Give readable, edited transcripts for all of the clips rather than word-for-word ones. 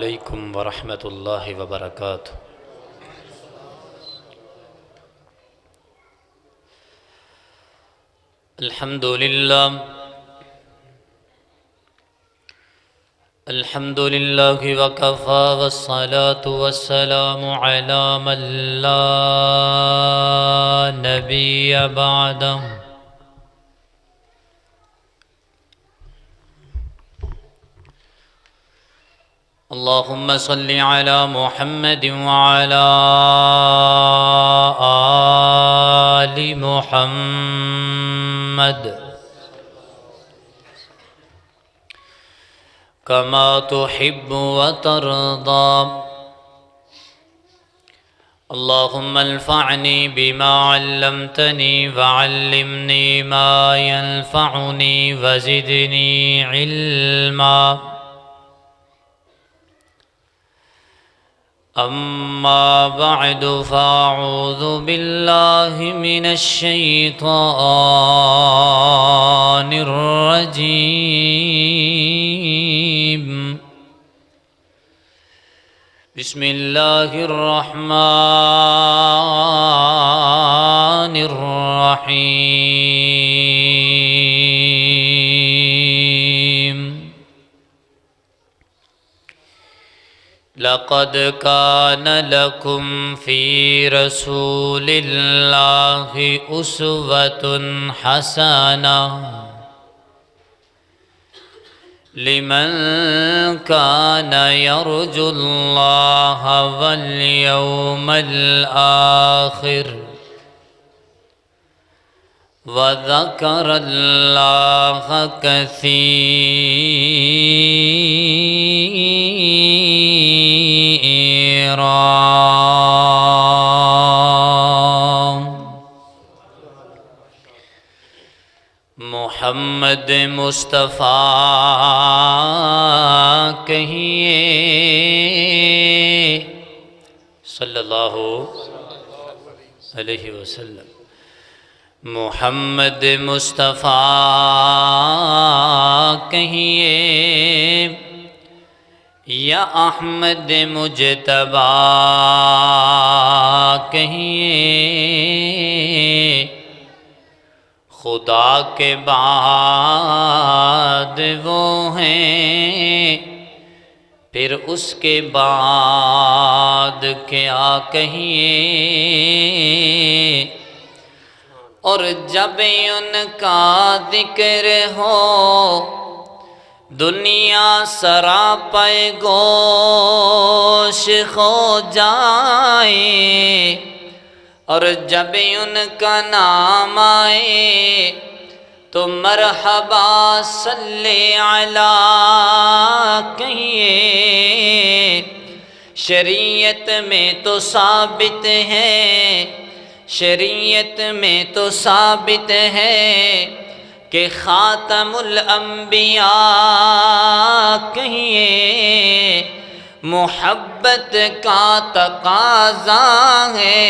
علیکم ورحمۃ اللہ وبرکاتہ۔ الحمدللہ وکفی والصلاة والسلام علی من لا نبی بعدہ۔ اللہم صل علی محمد وعلی آل محمد کما تحب وترضى۔ اللہم انفعنی بما علمتنی وعلمنی ما ينفعنی وزدنی علما۔ اما بعد فاعوذ باللہ من الشیطان الرجیم۔ بسم اللہ الرحمن الرحیم۔ لقد كان لكم في رسول الله أسوة حسنة لمن كان يرجو الله واليوم الآخر وذكر الله كثيرا۔ محمد مصطفیٰ کہیے صلی اللہ علیہ وسلم۔ محمد مصطفیٰ کہیے یا احمد مجتبیٰ کہیے، خدا کے بعد وہ ہیں، پھر اس کے بعد کیا کہیے، اور جب ان کا ذکر ہو دنیا سراپے گوش ہو جائے، اور جب ان کا نام آئے تو مرحبا صلی علی کہیے۔ شریعت میں تو ثابت ہے، شریعت میں تو ثابت ہے کہ خاتم الانبیاء کہیے، محبت کا تقاضا ہے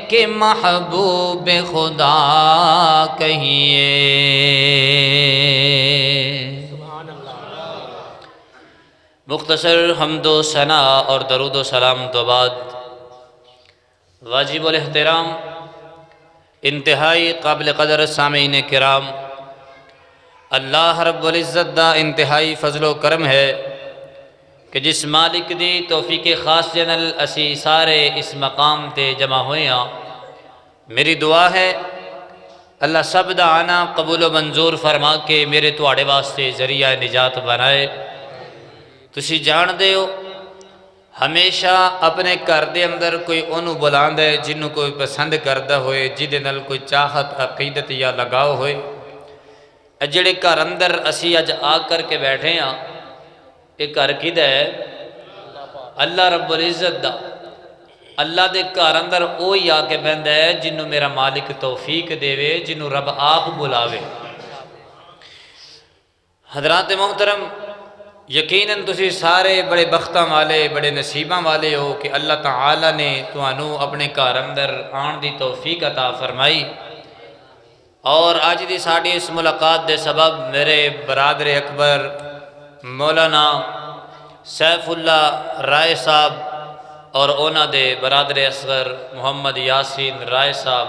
کہ محبوب خدا کہیے۔ مختصر حمد و ثنا اور درود و سلام تو بعد، واجب الاحترام انتہائی قابل قدر سامعین کرام، اللہ رب العزت دا انتہائی فضل و کرم ہے کہ جس مالک دی توفیق خاص جنل اسی سارے اس مقام تے جمع ہوئے ہاں۔ میری دعا ہے اللہ سب دا آنا قبول و منظور فرما کے میرے تواڑے واسطے ذریعہ نجات بنائے۔ تسی جان دے ہو ہمیشہ اپنے گھر دے اندر کوئی انہوں بلاند ہے جنہوں کوئی پسند کردہ ہوئے، جدے نال کوئی چاہت عقیدت یا لگاؤ ہوئے۔ جڑے گھر اندر اسی اج آ کر کے بیٹھے ہاں، ایک گھر کدھا ہے؟ اللہ رب العزت دا۔ اللہ دے گھر اندر وہی آ کے بہندا ہے جنہوں میرا مالک توفیق دے، جنہوں رب آپ بلاوے۔ حضرات محترم، یقیناً تسی سارے بڑے بختاں والے، بڑے نصیباں والے ہو کہ اللہ تعالیٰ نے تانوں اپنے گھر اندر آن دی توفیق عطا فرمائی۔ اور آج دی ساڑی اس ملاقات دے سبب میرے برادر اکبر مولانا سیف اللہ رائے صاحب اور اونا دے برادر اصغر محمد یاسین رائے صاحب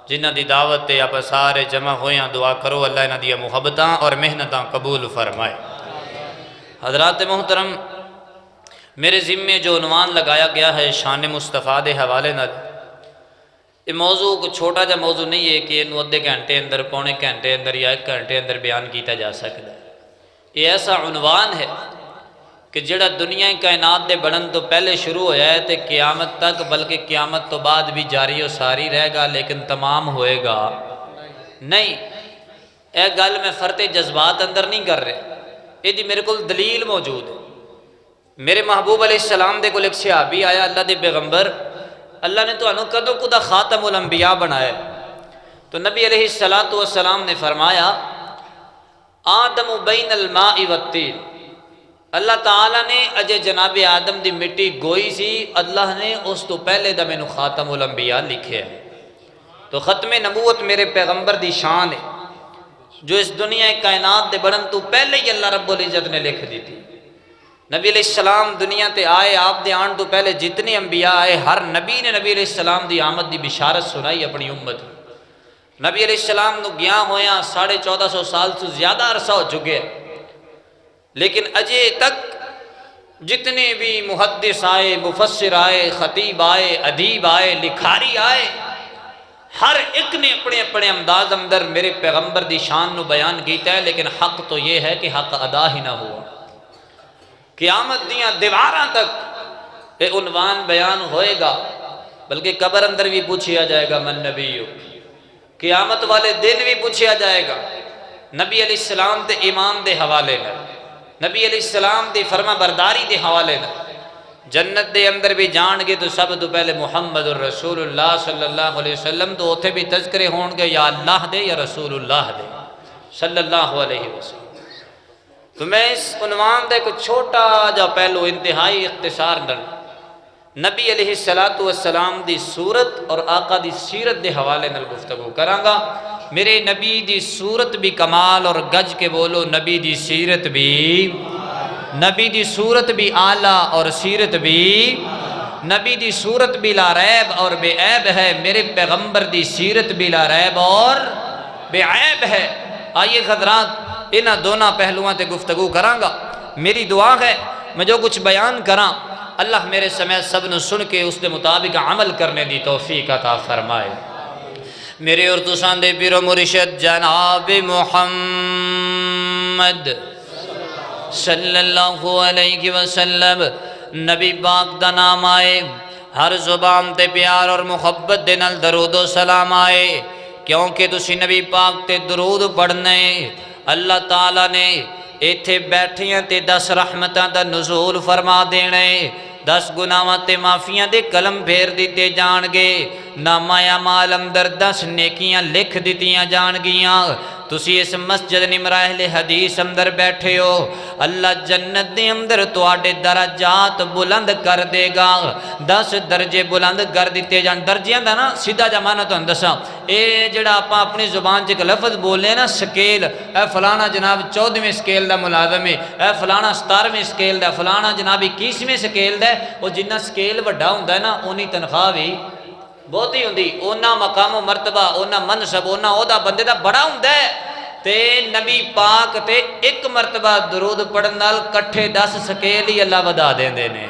جنہ دی دعوت تے آپ سارے جمع ہویاں، دعا کرو اللہ انہاں دی محبتاں اور محنتاں قبول فرمائے۔ حضرات محترم، میرے ذمے جو عنوان لگایا گیا ہے شان مصطفیٰ دے حوالے نال، یہ موضوع کو چھوٹا جا موضوع نہیں ہے کہ انہوں ادھے گھنٹے اندر، پونے گھنٹے اندر یا ایک گھنٹے اندر بیان کیتا جا سکتا ہے۔ یہ ایسا عنوان ہے کہ جڑا دنیا کائنات دے بڑھن تو پہلے شروع ہویا ہے تے قیامت تک، بلکہ قیامت تو بعد بھی جاری و ساری رہے گا، لیکن تمام ہوئے گا نہیں۔ اے گل میں فرط جذبات اندر نہیں کر رہے، یہ دی میرے کو دلیل موجود ہے۔ میرے محبوب علیہ السلام دے کو ایک صحابی آیا، اللہ دے پیغمبر، اللہ نے تو انہوں کدو کدا خاتم الانبیاء بنائے؟ تو نبی علیہ السلام نے فرمایا آدم بین الماء والطین، اللہ تعالیٰ نے اجے جناب آدم دی مٹی گوئی سی، اللہ نے اس تو پہلے دا مینوں خاتم الانبیاء لکھے ہے۔ تو ختم نبوت میرے پیغمبر دی شان ہے جو اس دنیا کائنات دے بڑھن تو پہلے ہی اللہ رب العزت نے لکھ دی تھی۔ نبی علیہ السلام دنیا تے آئے، آپ دے آن تو پہلے جتنے انبیاء آئے، ہر نبی نے نبی علیہ السلام دی آمد دی بشارت سنائی اپنی امت۔ نبی علیہ السلام نو گیا ہویاں 1450 سال تو زیادہ عرصہ ہو چکے ہیں، لیکن اجے تک جتنے بھی محدث آئے، مفسر آئے، خطیب آئے، ادیب آئے، لکھاری آئے، ہر ایک نے اپنے اپنے انداز اندر میرے پیغمبر دی شان نو بیان کیتا ہے، لیکن حق تو یہ ہے کہ حق ادا ہی نہ ہوا۔ قیامت دیاں دیواراں تک یہ عنوان بیان ہوئے گا، بلکہ قبر اندر بھی پوچھیا جائے گا من نبیو، قیامت والے دن بھی پوچھیا جائے گا نبی علیہ السلام دے ایمان دے حوالے میں، نبی علیہ السلام دی فرما برداری دے حوالے میں۔ جنت دے اندر بھی جان گے تو سب تو پہلے محمد الرسول اللہ صلی اللہ علیہ وسلم، تو اوتھے بھی تذکرے ہون گے یا اللہ دے یا رسول اللہ دے صلی اللہ علیہ وسلم۔ تو میں اس عنوان دے کو چھوٹا جا پہلو انتہائی اختصار نال نبی علیہ السلام دی صورت اور آقا دی سیرت دے حوالے نال گفتگو کراں گا۔ میرے نبی دی صورت بھی کمال، اور گج کے بولو نبی دی سیرت بھی، نبی دی صورت بھی اعلیٰ اور سیرت بھی، نبی دی صورت بھی لا ریب اور بے عیب ہے، میرے پیغمبر دی سیرت بھی لا ریب اور بے عیب ہے۔ آئیے حضرات انہاں دونوں پہلوؤں تے گفتگو کراں گا۔ میری دعا ہے میں جو کچھ بیان کراں اللہ میرے سمیت سب نے سن کے اس کے مطابق عمل کرنے دی توفیق عطا فرمائے۔ میرے اور تساں دے پیر و مرشد جناب محمد صلی اللہ علیہ وسلم نبی پاک دا نام آئے، ہر زبان تے پیار اور محبت دے نال درود و سلام آئے، کیونکہ تسی نبی پاک تے درود پڑھنے اللہ تعالیٰ نے ایتھے بیٹھیاں تے 10 رحمتاں دا نزول فرما دینے، 10 گناہاں تے معافیاں دے قلم پھیر دیتے جان گے، نامہ اعمال اندر 10 نیکیاں لکھ دیتیاں جان گیاں۔ تسی اس مسجد نمرہ اہل حدیث اندر بیٹھے ہو، اللہ جنت دے اندر تواڈے درجات بلند کر دے گا، 10 درجے بلند کر دیتے جان۔ درجیاں دا نا سیدھا جمانہ تو اندسا، اے جڑا اپا اپنی زبان چ ایک لفظ بولے نا سکیل، اے فلانا جناب 14ویں سکیل دا ملازم ہے، اے فلانا 17ویں سکیل دا، فلانا جناب 21ویں سکیل دا، وہ جنہ سکیل وڈا ہوندا ہے نا اونی تنخواہ بھی بہت ہی ہوندی، اونا مقام و مرتبہ، اونا منصب، اونا عہدہ بندے دا بڑا ہوندا ہے۔ تے نبی پاک تے ایک مرتبہ درود پڑھن نال کٹھے 10 سکیل ہی اللہ ودا دیندے نے۔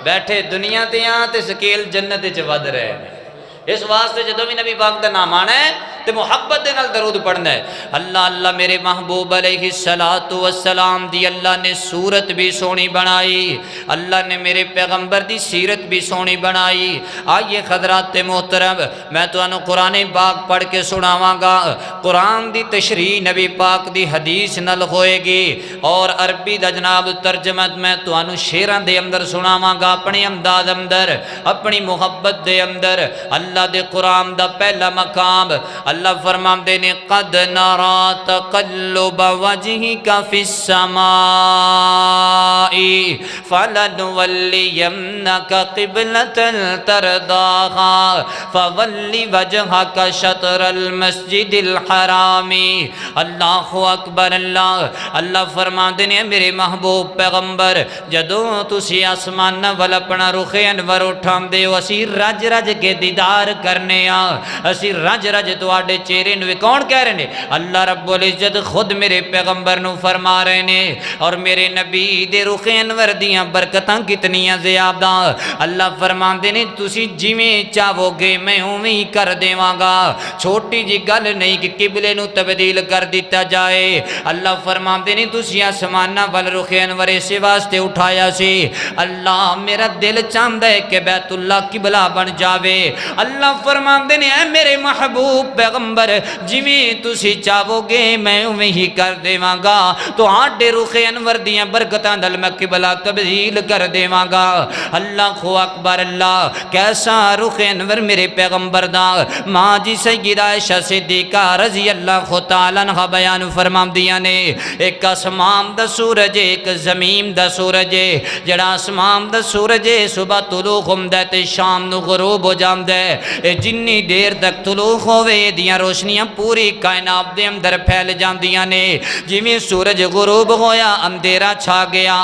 بیٹھے دنیا تے آں تے سکیل جنت وچ ود رہے ہیں۔ اس واسطے جدوں بھی نبی پاک دا نام آنا ہے تے محبت دے نال درود پڑھنا ہے۔ اللہ اللہ میرے محبوب علیہ السلام دی اللہ نے صورت بھی سونی بنائی، اللہ نے میرے پیغمبر دی سیرت بھی سونی بنائی۔ آئیے حضرات محترم میں تو انہوں قرآن پاک پڑھ کے سناواں گا، قرآن دی تشریح نبی پاک دی حدیث نل ہوئے گی، اور عربی دا جناب ترجمت میں تو انہوں شیران دے اندر سناواں گا، اپنی امداد اندر، اپنی محبت دے اندر۔ اللہ دے قرآن دا پہلا مقام اللہ فرماتے ہیں قد نرا تقلب وجهك في السماء فلنولينك قبلة ترضاها فول وجهك شطر المسجد الحرام۔ اللہ اکبر اللہ اللہ فرماتے ہیں میرے محبوب پیغمبر جدوں تسی آسمان ول اپنا رخ انور اٹھاندے ہو اسی رج رج کے دیدار کرنے اسی رج رج تواڈے چہرے نو کون کہہ رہے نے؟ اللہ رب العزت خود میرے پیغمبر نو فرما رہے نے۔ اور میرے نبی دے رخ انور دیاں برکتاں کتنیاں زیادہ۔ اللہ فرماندے نے تسی جویں چاہو گے میں اوویں ہی کر دیواں گا، چھوٹی جی گل نہیں کہ قبلے نو تبدیل کر دیتا جائے۔ اللہ فرماندے نے تسی آسماناں ول رخ انور اس واسطے اٹھایا سی اللہ میرا دل چاہندا ہے کہ بیت اللہ قبلہ بن جاوے۔ اللہ فرماندے نے اے میرے محبوب پیغمبر جویں تسی چاہو گے میں اوویں ہی کر دیواں گا، تو آڈے رخ انور دیاں برکتاں دل میں قبلہ تبدیل کر دیواں گا۔ اللہ اکبر اللہ کیسا رخ انور میرے پیغمبر دا۔ ماں جی سیدہ عائشہ صدیقہ رضی اللہ تعالیٰ عنہ بیان فرماندیاں نے ایک آسمان دا سورج ایک زمین دا سورج جڑا آسمان دا سورج صبح طلوع ہوندا تے شام نو غروب ہو جاندا ہے، جنی دیر تک طلوع ہوے دیاں روشنیاں پوری کائنات دے اندر پھیل جاندیاں نے۔ جویں سورج غروب ہویا اندھیرا چھا گیا۔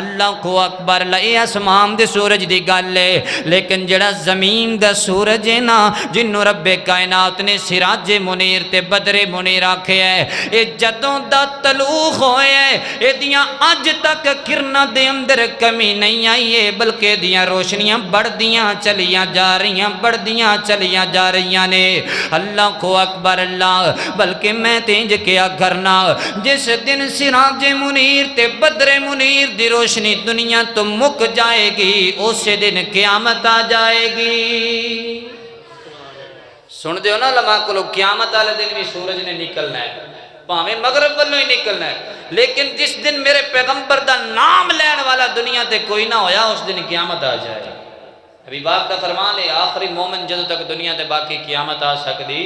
اللہ اکبر اے آسمان دے سورج دی گل ہے، لیکن جڑا زمین دا سورج ہے نا جنوں رب کائنات نے سراج منیر تے بدر منیر آکھیا ہے، اے جدوں دا طلوع ہویا ہے اے دیاں اج تک کرنا دے اندر کمی نہیں آئی ہے، بلکہ دیاں روشنیاں بڑھدیاں چلیاں جا رہیاں بڑھدیاں چلیاں جا رہیاں نے۔ اللہ اکبر اللہ بلکہ میں تینج کیا کرنا جس دن سراج منیر تے بدر منیر دی روشنی دنیا تو مک جائے گی اسی دن قیامت آ جائے گی۔ سن دیو نا لمحہ کو قیامت والے دن بھی سورج نے نکلنا ہے پاویں مغرب والوں ہی نکلنا ہے، لیکن جس دن میرے پیغمبر دا نام لین والا دنیا تے کوئی نہ ہویا اس دن قیامت آ جائے گی۔ ابھی باپ کا فرمان ہے آخری مومن جدوں تک دنیا تے باقی قیامت آ سکتی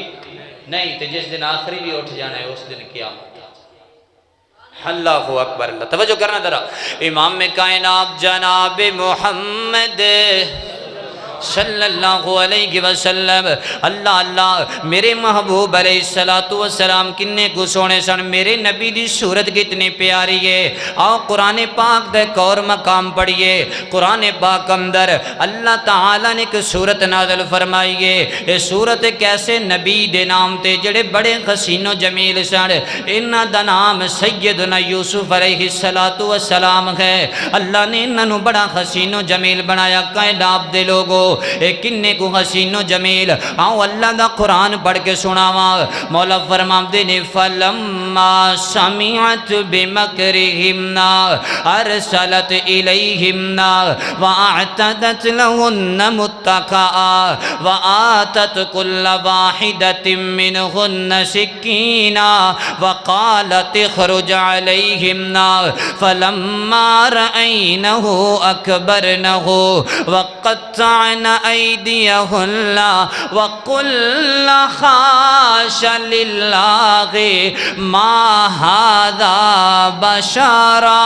نہیں، تے جس دن آخری بھی اٹھ جانا ہے اس دن قیامت آ جائے۔ اللہ اکبر اللہ توجہ کرنا ذرا۔ امام کائنات جناب محمد صلی اللہ علیہ وسلم اللہ اللہ میرے محبوب علیہ السلام کنے کو سونے سن، میرے نبی دی صورت کتنی پیاری ہے۔ آؤ قرآن پاک دے ایک اور مقام پڑھیے۔ قرآن پاک اندر اللہ تعالیٰ نے ایک صورت نازل فرمائی ہے۔ یہ صورت کیسے نبی دے نام تے جڑے بڑے حسین و جمیل سن، انہاں دا نام سیدنا یوسف علیہ السلام ہے۔ اللہ نے انہاں بڑا حسین و جمیل بنایا۔ کائنات دے لوگوں اے کنے کو حسین و جمیل آؤ اللہ دا قرآن پڑھ کے سناواں۔ مولا فرماندے نے فلما سمعت بمکرہم ارسلت الیہم واعتدت لہن متکئا وآتت کل واحدۃ منہن سکینا وقالت اخرج علیہم فلما رأینہ اکبرنہ وقطعن ایدیہن وقلن خاش للہ ما ھذا بشرا۔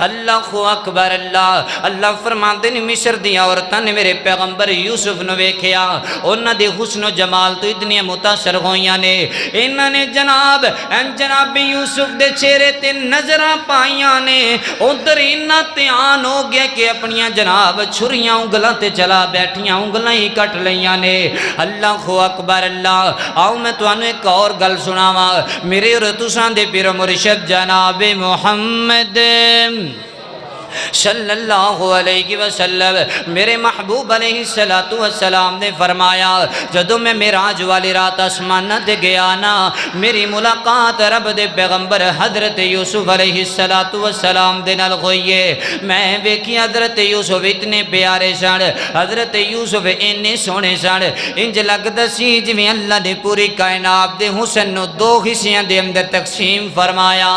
اللہ اکبر اللہ اللہ فرماندے نے مصر دیا عورتاں نے میرے پیغمبر یوسف نو ویکھیا، انہاں دے حسن و جمال تو اتنی متاثر ہوئیاں نے، انہاں نے جناب یوسف دے چہرے تے نظراں پائیاں نے، ادھر انہاں تیان ہو گیا کہ اپنیاں جناب چھریاں انگلاں تے چلا بیٹھیاں انگلاں ہی کٹ لیاں نے۔ اللہ اکبر اللہ آؤ میں تانوں ایک اور گل سناواں، میرے اور تساں دے پیر مرشد جناب محمد صلی اللہ علیہ وسلم میرے محبوب علیہ السلام نے فرمایا جدو میں معراج والی رات آسمانہ تے گیا نا، میری ملاقات رب دے پیغمبر حضرت یوسف علیہ السلام دے نال ہوئی ہے۔ میں ویکھی حضرت یوسف اتنے پیارے سن، حضرت یوسف اتنے سونے سن، انج لگدا سی جویں اللہ نے پوری کائنات دے حسن نو دو حصیاں دے اندر تقسیم فرمایا۔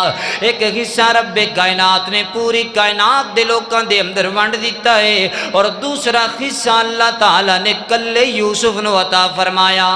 ایک حصہ رب کائنات نے پوری کائنات پاک دے لوکاں دے اندر ونڈ دیتا ہے، اور دوسرا حصہ اللہ تعالیٰ نے کلے یوسف نو عطا فرمایا۔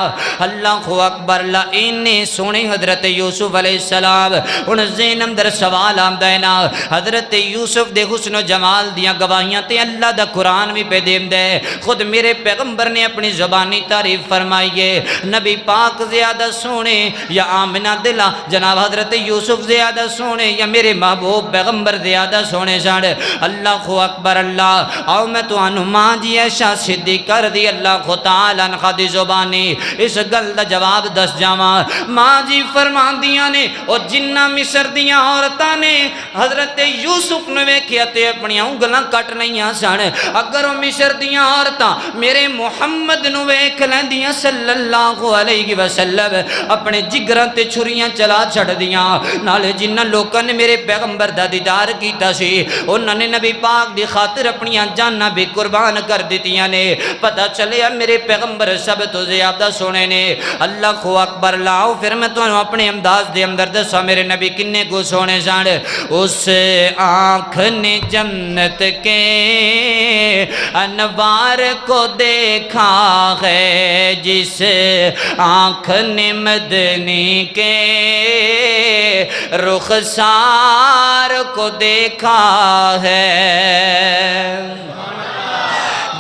اللہ اکبر، انہیں سونے حضرت یوسف علیہ السلام ان ذہن اندر سوال آمدہ ہے نا، حضرت یوسف دے حسن و جمال دیاں گواہیاں تے اللہ دا قرآن بھی پہ دیم دے، خود میرے پیغمبر نے اپنی زبانی تعریف فرمائیے، نبی پاک زیادہ سونے یا آمنہ دلہ جناب حضرت یوسف زیادہ سونے یا میرے محبوب پیغمبر زیادہ سونے ساڑ۔ اللہ اکبر، اللہ آؤ میں تو انہوں ماں جی ایشا صدیق کر دی اللہ تعالیٰ عنہ دی زبانی اس گل دا جواب دس جاواں۔ ماں جی فرمان دیاں نے اور جنہ مصر دیاں عورتاں نے حضرت یوسف نے ویکھیا تے اپنی انگلاں کٹ لئیاں سن، اگر وہ مصر دیاں عورتاں میرے محمد نو ویکھ لیندیاں صلی اللہ علیہ وسلم اپنے جگراں تے چھریاں چلا چھڑ دیاں، نالے جنہ لوکاں نے میرے پیغمبر دا دیدار کیتا سی انہوں نے نبی پاک دی خاطر اپنی جانہ بھی قربان کر دیتیاں نے، پتہ چلے میرے پیغمبر سب تو زیادہ سونے نے۔ اللہ اکبر، لاؤ پھر میں تو اپنے انداز دے اندر دسا میرے نبی کنے کو سونے سان۔ اس آنکھ نے جنت کے انوار کو دیکھا ہے، جس آنکھ نے مدنی کے رخسار کو دیکھا ہے،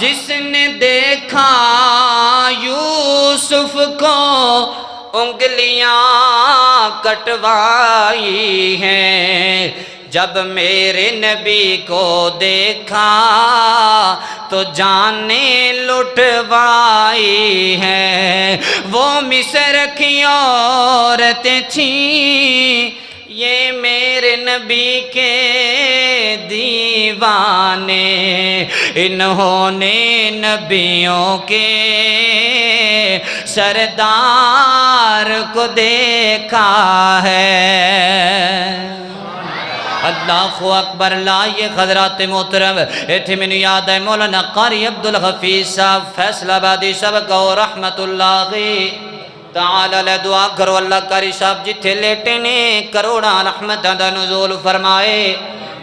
جس نے دیکھا یوسف کو انگلیاں کٹوائی ہیں، جب میرے نبی کو دیکھا تو جانیں لٹوائی ہیں، وہ مصر کی عورتیں تھیں یہ میرے نبی کے دیوانے، انہوں نے نبیوں کے سردار کو دیکھا ہے۔ اللہ اکبر، لا یہ حضرات محترم ایتھے میں یاد ہے مولانا قاری عبدالحفیظ صاحب فیصلہ آبادی صاحب کو رحمت اللہ تعالی لے دعا کرو اللہ قاری صاحب جتھے لیٹے نے کروڑاں رحمتاں دا نزول فرمائے۔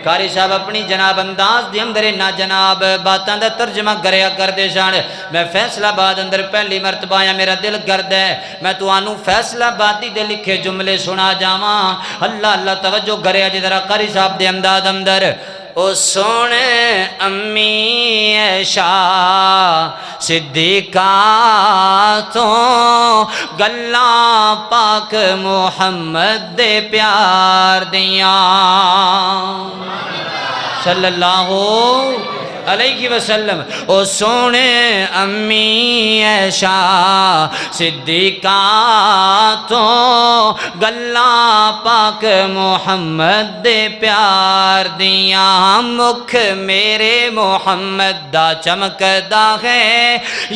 قاری صاحب اپنی جناب انداز دی اندر نہ جناب باتاں دا ترجمہ کریا کر دے جان۔ میں فیصلہ آباد اندر پہلی مرتبہ آیا، میرا دل کرد ہے میں تو آنوں فیصلہ آبادی دے لکھے جملے سنا جاواں۔ اللہ اللہ توجہ کریا جی ذرا قاری صاحب دے انداز اندر۔ او سونے امی عائشہ صدیقہ تو گلاں پاک محمد دے پیار دیاں صلی اللہ علیہ وسلم۔ او سونے امی عائشہ صدیقہ تو گلاں پاک محمد دے پیار دیاں، مکھ میرے محمد دا چمکدا ہے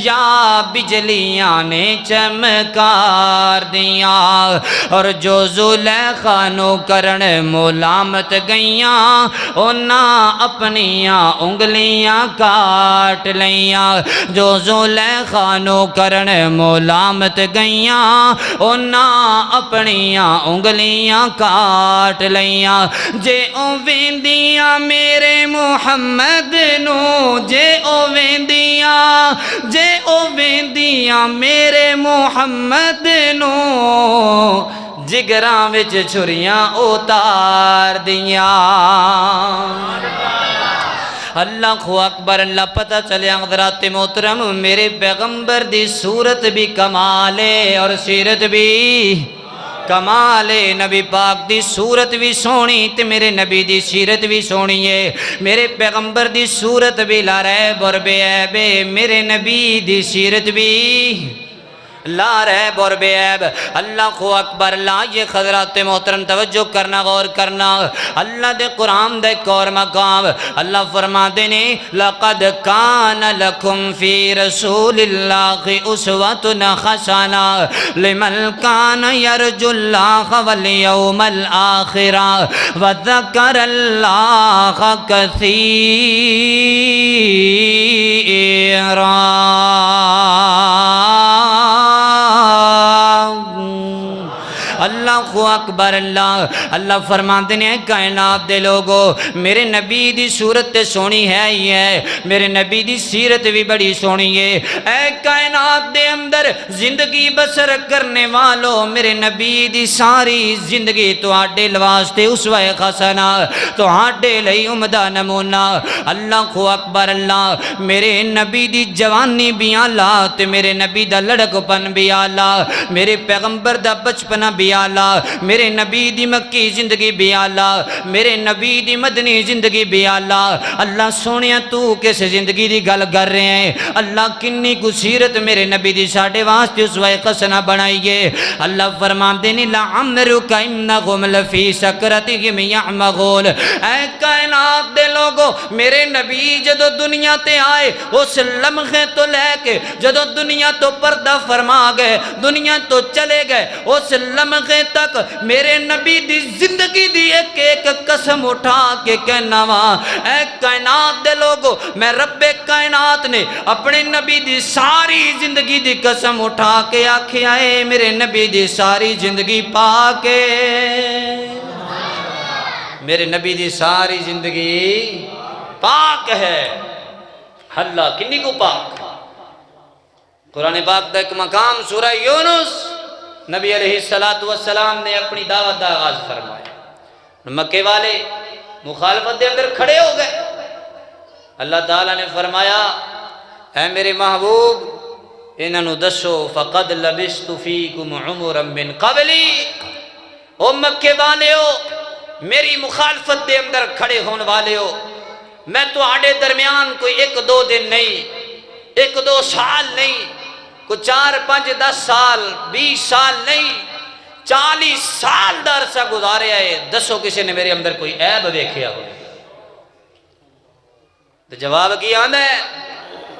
یا بجلیاں نے چمکار دیاں، اور جو زلیخا نو کرن ملامت گئیاں انہاں اپنیاں انگلیاں کاٹ لیاں، جو زلیخا نو کرن ملامت گئیاں انہاں اپنیاں انگلیاں کاٹ لیاں، جے او ویندیاں میرے محمد نو، جے او ویندیاں میرے محمد نو، جگراں وچ چھریاں اتار دیاں۔ اللہ اکبر، اللہ پتہ چلے حضرات محترم میرے پیغمبر دی صورت بھی کمال ہے اور سیرت بھی کمال ہے، نبی پاک دی صورت بھی سونی تے میرے نبی دی سیرت بھی سونی ہے، میرے پیغمبر دی صورت بھی لا ریب اور بے عیب ہے، میرے نبی دی سیرت بھی لا ریب اور بے عیب۔ اللہ اکبر، لا یہ حضرات محترم توجہ کرنا غور کرنا، اللہ دے قرآن دے ایک اور مقام اللہ فرما دینے لَقَدْ كَانَ لَكُمْ فِي رَسُولِ اللَّهِ أُسْوَةٌ حَسَنَةٌ لِمَنْ كَانَ يَرْجُو اللَّهَ وَالْيَوْمَ الْآخِرَ وَذَكَرَ اللَّهَ كَثِيرًا۔ اللہ اللہ اکبر اللہ اللہ فرماتے ہیں کائنات دے لوگو میرے نبی دی صورت تے سونی ہے ہی ہے، میرے نبی دی سیرت بھی بڑی سونی ہے۔ اے کائنات دے اندر زندگی بسر کرنے والو میرے نبی دی ساری زندگی تو آڈے لواستے اسوہ حسنہ تو آڈے لئی عمدہ نمونہ۔ اللہ اکبر اللہ میرے نبی دی جوانی بھی آلہ تے میرے نبی دا لڑک پن بھی آلہ، میرے پیغمبر دا بچپنا بھی آلہ، میرے نبی دی مکی زندگی بھی آلہ، میرے نبی دی مدنی زندگی بھی آلہ۔ اللہ سونیا تو کس زندگی دی گل کر رہے ہیں؟ اللہ کنی کو سیرت میرے نبی دی ساڑھے واسطے اسوہ حسنہ بنائیے۔ اللہ فرماتے ہیں لعمرک انہم لفی سکرتہم یعمہون۔ اے کائنات دے لوگو میرے نبی جدو دنیا تے آئے اس لمحے تو لے کے جدو دنیا تو پردہ فرما گئے دنیا تو چلے گئے اس لمحے تک میرے نبی دی زندگی دی ایک ایک قسم اٹھا کے کہنا وہاں اے کائنات دے لوگو میں رب کائنات نے اپنے نبی دی ساری زندگی دی قسم اٹھا کے آکھے آئے میرے نبی دی ساری زندگی پاکے، میرے نبی دی ساری زندگی پاک ہے۔ اللہ کنی کو پاک؟ قرآن پاک دا ایک مقام سورہ یونس نبی علیہ السلام نے اپنی دعوت دا آغاز فرمایا، مکے والے مخالفت دے اندر کھڑے ہو گئے۔ اللہ تعالیٰ نے فرمایا اے میرے محبوب انہوں دسو فقد لبست فیکم عمرا من قبلی، او مکے والے ہو میری مخالفت دے اندر کھڑے ہون والے ہو، میں تو آڑے درمیان کوئی 1-2 دن نہیں 1-2 سال نہیں کوئی 4-5-10 سال 20 سال نہیں 40 سال دا عرصہ گزارے آئے، دسو کسی نے میرے اندر کوئی عیب دیکھیا ہو؟ تو جواب کی آندہ ہے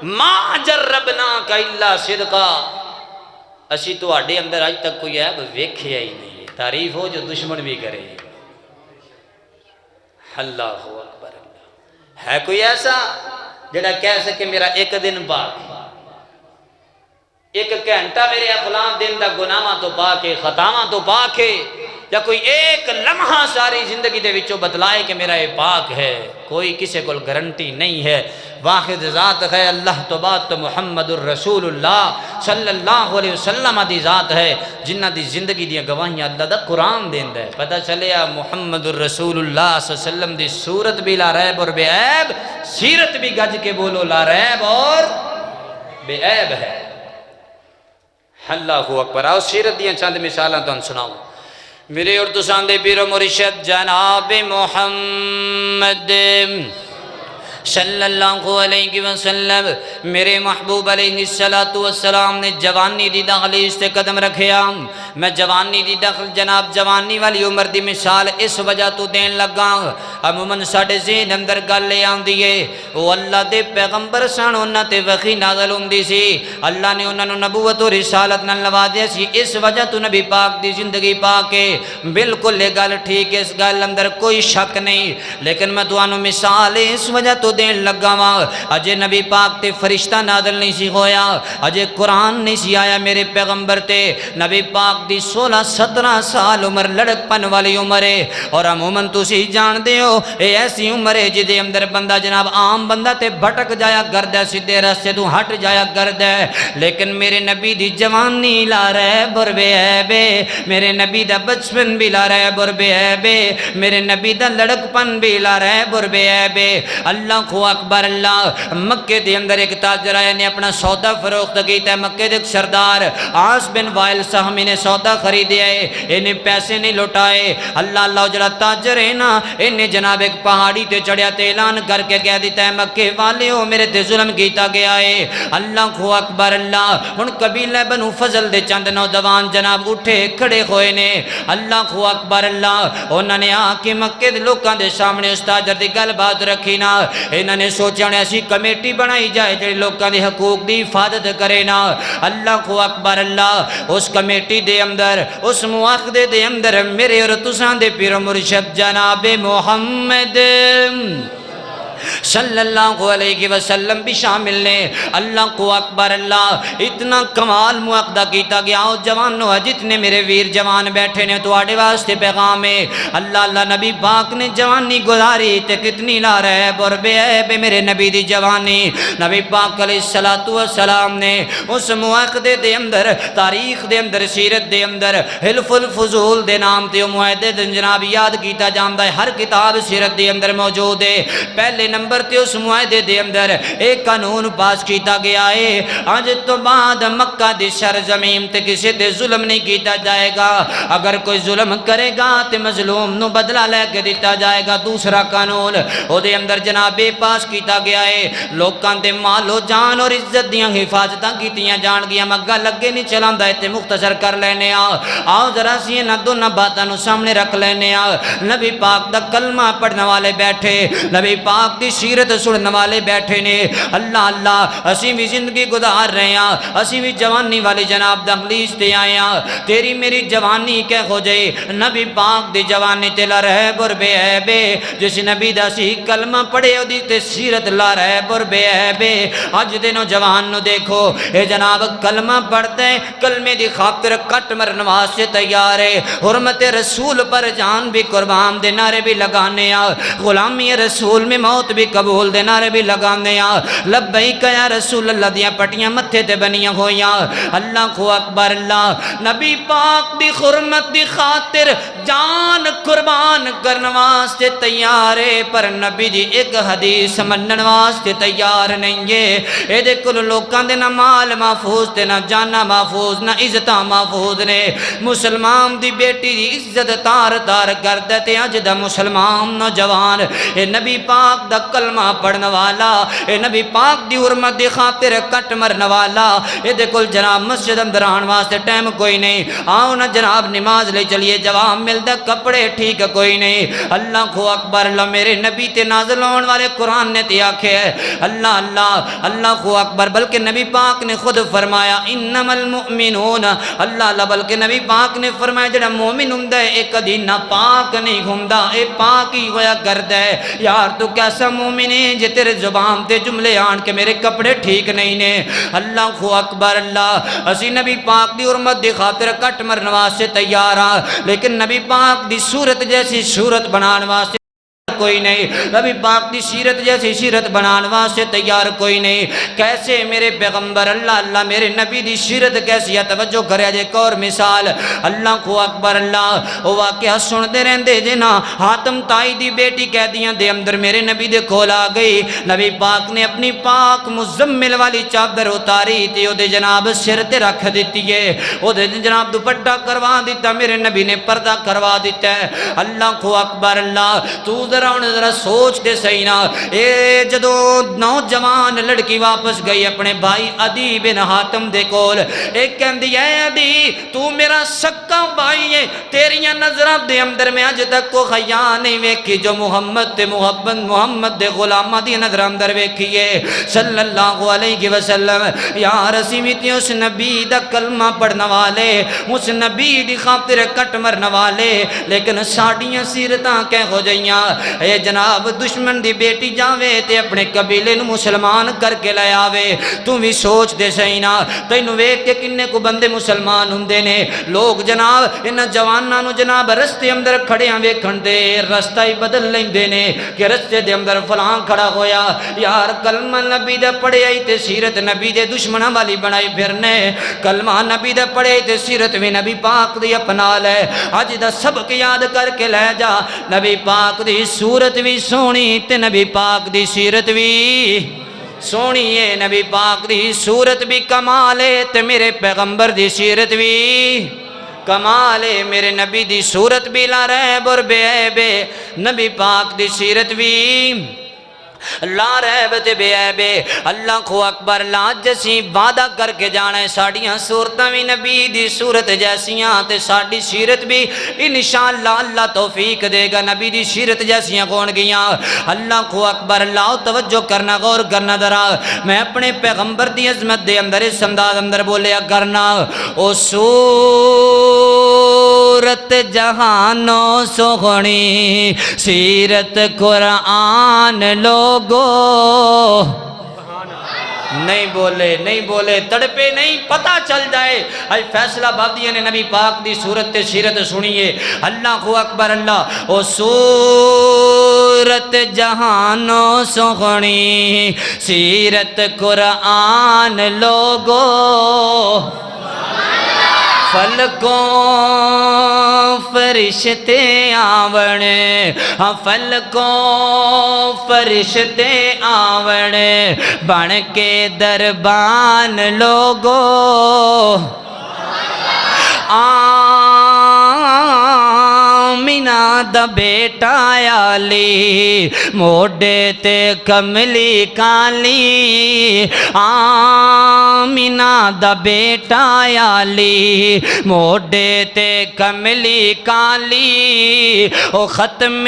ما جربناک الا صدقا، اسی تو آڑے اندر آج تک کوئی عیب ویکھیا ہی نہیں، تعریف ہو جو دشمن بھی کرے۔ اللہ اکبر اللہ، ہے کوئی ایسا جڑا کہہ سکے میرا ایک دن پاک، ایک گھنٹہ میرے فلاں دن دا گناہاں تو پاکے خطاواں تو پاکے، یا کوئی ایک لمحہ ساری زندگی دے وچوں بتلائے کہ میرا یہ پاک ہے؟ کوئی کسی کو گارنٹی نہیں ہے۔ واحد ذات ہے اللہ تو بات تو محمد الرسول اللہ صلی اللہ علیہ وسلم دی ذات ہے جنہ دی زندگی دی گواہیاں اللہ دا قرآن دیندہ ہے۔ پتہ چلیا محمد الرسول اللہ صلی اللہ علیہ وسلم دی صورت بھی لا ریب اور بے عیب، سیرت بھی گج کے بولو لا ریب اور بے عیب ہے۔ اللہ اکبر۔ آؤ سیرت دیاں چند مثالاں تو سناؤ۔ میرے اور تساں دے پیر و مرشد جناب محمد صلی اللہ علیہ وسلم میرے محبوب علیہ السلام نے جوانی دی دخلیز تے قدم رکھیا۔ میں جوانی دی دخل جناب جوانی والی عمر دی مثال اس وجہ تو دین لگا، عموماً ساڑھے ذہن اندر گل لے آن دیئے وہ اللہ دے پیغمبر سن انہاں تے وحی نازل ہوندی سی، اللہ نے انہاں نو نبوت و رسالت نال نوازیا سی، اس وجہ تو نبی پاک دی زندگی پاکے بالکل یہ گل ٹھیک ہے، اس گل اندر کوئی شک نہیں، لیکن میں تانوں مثال اس وجہ تو دین لگا وہاں اجے نبی پاک تے فرشتہ نازل نہیں سی ہویا، اجے قرآن نہیں سی آیا میرے پیغمبر تے، نبی پاک دی 16-17 سال عمر لڑک پن والی عمر ہے، اور عموماً تسی جان دے ہو اے ایسی عمر ہے جدے اندر بندہ جناب عام بندہ تے بھٹک جایا گردہ سدھے راستے تو ہٹ جایا گردہ، لیکن میرے نبی دی جوانی لا ریب اور بے عیب، میرے نبی دا بچپن بھی لا ریب اور بے عیب، میرے نبی دا لڑک پن بھی لا ریب اور بے عیب۔ اللہ اکبر اللہ، مکے دے اندر ایک تاجر آیا نے اپنا سودا فروخت کیتا ہے، مکے دے سردار عاص بن وائل سہمی نے سودا خریدیا ہے، انہیں پیسے نہیں لوٹائے، اللہ اللہ جڑا تاجر ہے نا انہیں جناب ایک پہاڑی تے چڑھیا تے اعلان کر کے کہہ دیتا ہے مکے والے ہو میرے تے ظلم کیتا گیا ہے۔ اللہ اکبر اللہ، ان قبیلہ بنو فضل دے چند نوجوان جناب اٹھے کھڑے ہوئے نے، اللہ اکبر اللہ، انہوں نے آ کے مکے دے لوکاں دے سامنے اس تاجر دی گل بات رکھی نا، انہوں نے سوچا انہیں ایسی کمیٹی بنائی جائے جڑے لوگوں دے حقوق دی حفاظت کرے نا۔ اللہ اکبر اللہ، اس کمیٹی دے اندر اس مواخدے دے اندر میرے اور تساں دے پیر و مرشد جناب محمد صلی اللہ علیہ وسلم بھی شامل نے۔ اللہ کو اکبر اللہ، اتنا کمال معقدہ کیتا گیا۔ او جوانو جتنے میرے ویر جوان بیٹھے نے تواڈے واسطے پیغام ہے۔ اللہ نبی پاک نے جوانی گزاری تے کتنی لا رہب اور بے عیب میرے نبی دی جوانی۔ نبی پاک علیہ السلام نے اس معاہدے دے اندر، تاریخ دے اندر، سیرت دے اندر حلف الفضول دے نام تے معاہدے جناب یاد کیتا جاندا ہے۔ ہر کتاب سیرت دے اندر موجود ہے۔ پہلے نمبر تے اس معاہدے دے اندر ایک قانون پاس کیتا گیا ہے، آج تو بعد مکہ دی سرزمین تے کسی تے ظلم نہیں کیتا جائے گا۔ اگر کوئی ظلم کرے گا تے مظلوم نو بدلہ لے کے دیتا جائے گا۔ دوسرا قانون او دے اندر جناب پاس کیتا گیا ہے، لوکاں دے مال و جان اور عزت دیاں حفاظتاں کیتیاں جان گیاں۔ مگا لگے نہیں چلاندا تے مختصر کر لینے آؤ ذرا سی انہاں دونوں باتاں نو سامنے رکھ لینے نبی پاک دا کلمہ پڑھنے والے بیٹھے، نبی پاک دی سیرت سننے والے بیٹھے نے۔ اللہ اللہ اسی بھی زندگی گزار رہے ہیں، اسی بھی جوانی والی جناب دہلیز تے آئے ہیں۔ تیری میری جوانی کہ ہو جائے نبی پاک دی جوانی تے لا رہب اور بے عیب، جس نبی دا سی کلمہ پڑھے او دی تے سیرت لا رہب اور بے عیب۔ اج دے نوجوان نو دیکھو، اے جناب کلمہ پڑھتے ہیں، کلمے دی خاطر کٹ مرن واسطے تیار ہے، حرمت رسول پر جان بھی قربان دے نعرے بھی لگانے غلامی رسول میں موت بھی قبول دے نعرے بھی لگانے لبیک یا رسول اللہ دیاں پٹیاں متھے تے بنیاں ہویاں۔ اللہ کو اکبر اللہ، نبی پاک دی حرمت دی خاطر جان قربان کرن واسطے تیار ہے، پر نبی دی ایک حدیث منن واسطے تیار نہیں ہے۔ اے دے کل لوکاں دے نہ مال محفوظ تے نہ جانا محفوظ نہ عزتاں محفوظ نے۔ مسلمان دی بیٹی دی عزت تار تار کر دیتے اج دا مسلمان نوجوان، اے نبی پاک دا کلمہ پڑھن والا، اے نبی پاک دی حرمت دی خاطر کٹ مرن والا، اے دے کل جناب مسجد اندر آن واسطے ٹائم کوئی نہیں، آؤ نا جناب نماز لے چلیے، جواب ملتا کپڑے ٹھیک کوئی نہیں۔ اللہ کو اکبر اللہ، میرے نبی تے نازل ہون والے قرآن نے تے آکھے ہے اللہ اللہ اللہ کو اکبر، بلکہ نبی پاک نے خود فرمایا انما المؤمنون، اللہ اللہ بلکہ نبی پاک نے فرمایا جڑا مومن ہوندا ہے ایک کدی نہ پاک نہیں ہوندا، اے پاک ہی ہویا کردا ہے۔ یار تو کیسا مومن ہے جے تیرے زبان تے جملے آن کے میرے کپڑے ٹھیک نہیں نے۔ اللہ کو اکبر اللہ، اسی نبی پاک دی حرمت دی خاطر کٹ مرن واسطے تیار ہاں، لیکن نبی پاک دی صورت جیسی صورت بنان واسطے کوئی نہیں، نبی پاک دی سیرت جیسی سیرت بنان واسطے تیار کوئی نہیں۔ کیسے میرے پیغمبر اللہ اللہ میرے نبی دی سیرت کیسی ہے، توجہ کرے جے ایک اور مثال۔ اللہ کو اکبر اللہ، وہ واقعہ سنتے رہندے جے نا، حاتم تائی دی بیٹی قیدیاں دے اندر میرے نبی دے کھول آ گئی، نبی پاک نے اپنی پاک مزمل والی چادر اتاری تے او دے جناب سر تے رکھ دیتی ہے، او دے جناب دوپٹہ کروا دیتا، میرے نبی نے پردہ کروا دیتا ہے۔ اللہ کو اکبر اللہ، تو ذرا سوچ دے صحیح نا، اے جدو نوجوان لڑکی واپس گئی اپنے بھائی عدی بن حاتم دے کول، ایک کہندی اے عدی تو میرا سکا بھائی ہے، تیریاں نظراں دے اندر میں اج تک کو خیا نہیں ویکھی جو محمد تے محمد دے غلاماں دی نظر اندر ویکھی ہے صلی اللہ علیہ وسلم۔ یار اسی بھی تے اس نبی دا کلمہ پڑھنے والے، اس نبی دی خاطر کٹ مرن والے، لیکن ساڈیاں سیرتاں کہ ہو جائیاں۔ اے جناب دشمن دی بیٹی جاوے تے اپنے قبیلے نو مسلمان کر کے لے آوے، تو بھی سوچ دے صحیح نا، تینوں ویکھ کے کنے کو بندے مسلمان ہوندے نے۔ لوگ جناب انہاں جواناں نو جناب رستے اندر کھڑیاں ویکھن دے رستہ ہی بدل لیندے نے کہ رستے دے اندر فلاں کھڑا ہویا، یار کلمہ نبی دا پڑھیا ہی تے سیرت نبی دے دشمناں والی بنائی پھرنے، کلمہ نبی دا پڑھیا ہی تے سیرت بھی نبی پاک دی اپنا لے۔ اج دا سبق یاد کر کے لے جا، نبی پاک دی صورت بھی سونی تے نبی پاک دی سیرت بھی سونی ہے، نبی پاک دی صورت بھی کمال ہے تے میرے پیغمبر دی سیرت بھی کمال ہے، میرے نبی دی صورت بھی لا ریب اور بے عیب، نبی پاک دی سیرت بھی لا ریب تے بے عیب۔ اللہ کو اکبر لا جسی وعدہ کر کے جانا ہے، ساڑیاں صورتاں بھی نبی دی صورت جیسیاں تے ساڑی سیرت بھی انشاءاللہ اللہ توفیق دے گا نبی دی سیرت جیسیاں کون گیاں۔ اللہ کو اکبر اللہ، توجہ کرنا غور کرنا ذرا، میں اپنے پیغمبر دی عظمت دے اندر اس انداز اندر بولیا کرنا، او سور صورت جہانوں سوہنی سیرت قرآن لوگو نہیں بولے تڑپے نہیں، پتہ چل جائے آج فیصلہ بابدیہ نے نبی پاک دی صورت سیرت سنیے اللہ اکبر اللہ او صورت جہانوں سوہنی سیرت قرآن لوگو فلکوں فرشتے آوڑ فلکوں فرشتے آوڑ بن کے دربان لوگو آمینہ دا بیٹا علی موڈے تے کملی کالی آمینہ دا بیٹا علی موڈے تے کملی کالی او ختم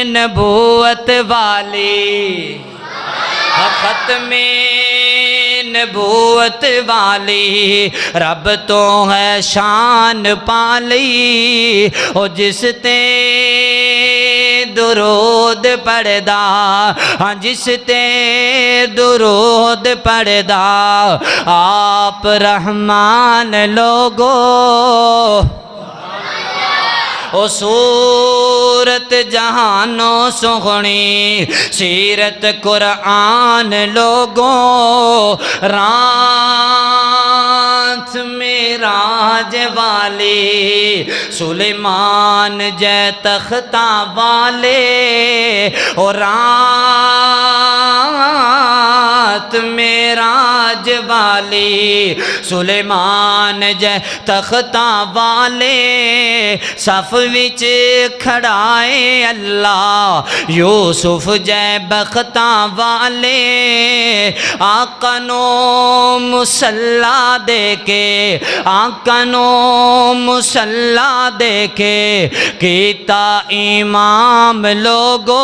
نبوت والی ختم نبوت والی رب تو ہے شان پالی او جس تے درود پڑھدا جس تے درود پڑھدا آپ رحمان لوگو او صورت جہانوں سوہنی سیرت قرآن لوگوں رات معراج والی سلیمان جے تختہ والے او رات معراج والی سلیمان جے تختہ والے صف وچ کھڑائے اللہ یوسف جے بختاں والے آقا نو مصلا دے کے آقا نو مصلا دے کے کیتا امام لوگو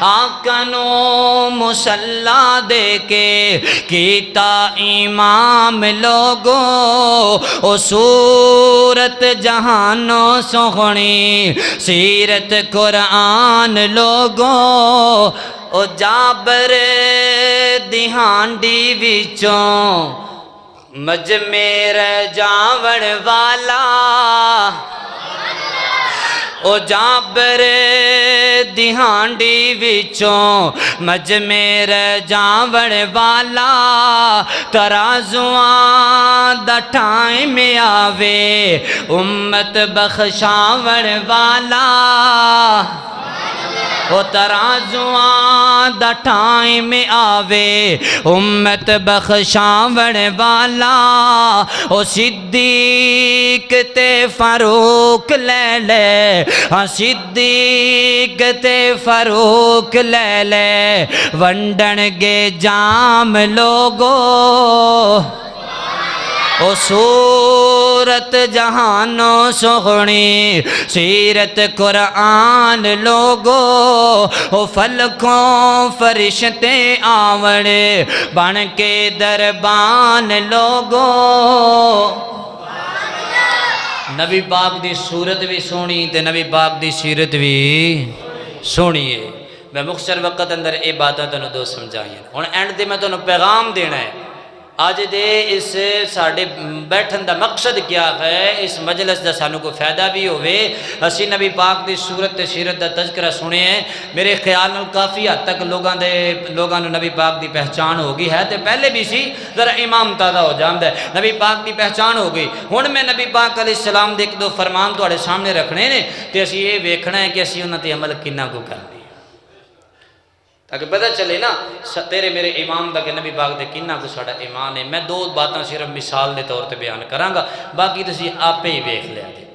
آقا نو مصلا دے کے کیتا امام لوگو او صورت جہانوں سوہنی سیرت قرآن لوگو او جابر دہانڈی وچوں مجمع رجاوڑ والا او جابر دہانڈی وچوں مجمع رجاوڑ والا ترازواں دا ٹائم آوے امت بخشاوڑ والا او ترازواں دا ٹائم آوے امت بخشاوڑ والا او صدیق تے فاروق لے لے صدیق تے فاروق لے لے ونڈن گے جام لوگو او صورت جہانوں سوہنی سیرت قرآن لوگو او فلکوں فرشتے آوڑے بن کے دربان لوگو نبی پاک دی صورت بھی سونی تے نبی پاک دی سیرت بھی سونی ہے میں مختصر وقت اندر اے باتیں تنوں دو سمجھائیں ہن اینڈ دے میں تنوں پیغام دینا ہے آج دے اس ساڑھے بیٹھن دا مقصد کیا ہے اس مجلس دا سانو کو فائدہ بھی ہوئے اسی نبی پاک دی صورت سیرت دا تذکرہ سنے ہیں میرے خیال میں کافی حد تک لوگاں نو نبی پاک دی پہچان ہوگی ہے تے پہلے بھی سی ذرا امام تازہ ہو جاندہ ہے نبی پاک دی پہچان ہو گئی ہن میں نبی پاک علیہ السلام دے دو فرمان تو سامنے رکھنے نے تے اسی یہ ویکھنا ہے کہ اسی انہاں تے عمل کنہ کو کرنے تاکہ پتہ چلے نا تیرے میرے امام دا کہ نبی پاک دے کنہ کو ساڑا ایمان ہے میں دو باتاں صرف مثال دے طور تے بیان کراں گا باقی تسی آپ ہی ویکھ لیا دے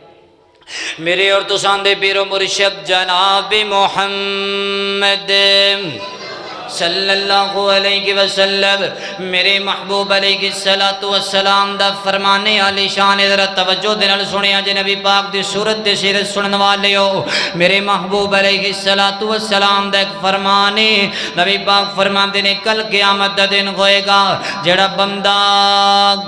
میرے اور تساں دے پیر و مرشد جناب محمد صلی اللہ علیہ وسلم میرے محبوب علیہ السلام دا فرمانے علی شان ذرا توجہ دے نال سنیا جے نبی پاک دی صورت تے سیرت سنن والے ہو میرے محبوب علیہ السلام دا ایک فرمانے نبی پاک فرماندے نے کل قیامت دا دن ہوئے گا جڑا بندہ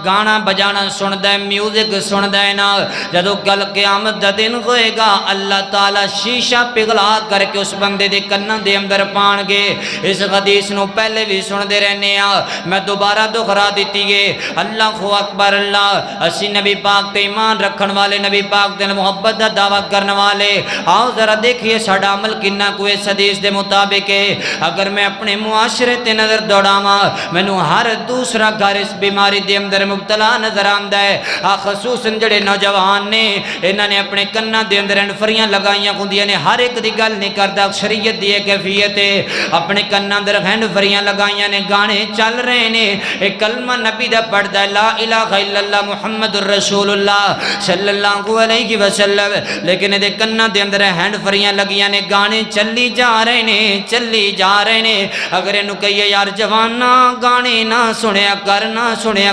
گانا بجانا سندا ہے میوزک سندا ہے نا جدو کل قیامت دا دن ہوئے گا اللہ تعالی شیشہ پگھلا کر کے اس بندے دے کناں دے اندر پان گے اس حدیث نو پہلے بھی سن دے رہنے ہاں میں دوبارہ دہرا دیتی ہے اللہ اکبر اللہ اسی نبی پاک تے ایمان رکھن والے نبی پاک دے محبت دا دعویٰ کرنے والے آؤ ذرا دیکھیے ساڈا عمل کنا کوئی اس حدیث دے مطابق ہے اگر میں اپنے معاشرے تے نظر دوڑاواں مینوں ہر دوسرا گھر اس بیماری دے اندر مبتلا نظر آندا ہے خصوصاً جڑے نوجوان نے انہاں نے اپنے کناں دے اندر فریاں لگائیاں ہوندیاں نے ہر ایک دی گل نہیں کردا شریعت دی کیفیت ہے اپنے کناں اندر ہینڈ فریاں لگائیاں نے گانے چل رہے نے ایک کلمہ نبی دا پڑھدا ہے لا الہ الا اللہ محمد رسول اللہ صلی اللہ علیہ وسلم لیکن دے کناں دے اندر ہینڈ فریاں لگیاں نے گانے چلی جا رہے نے اگر اینو کہیے یار جوانا گانے نہ سنیا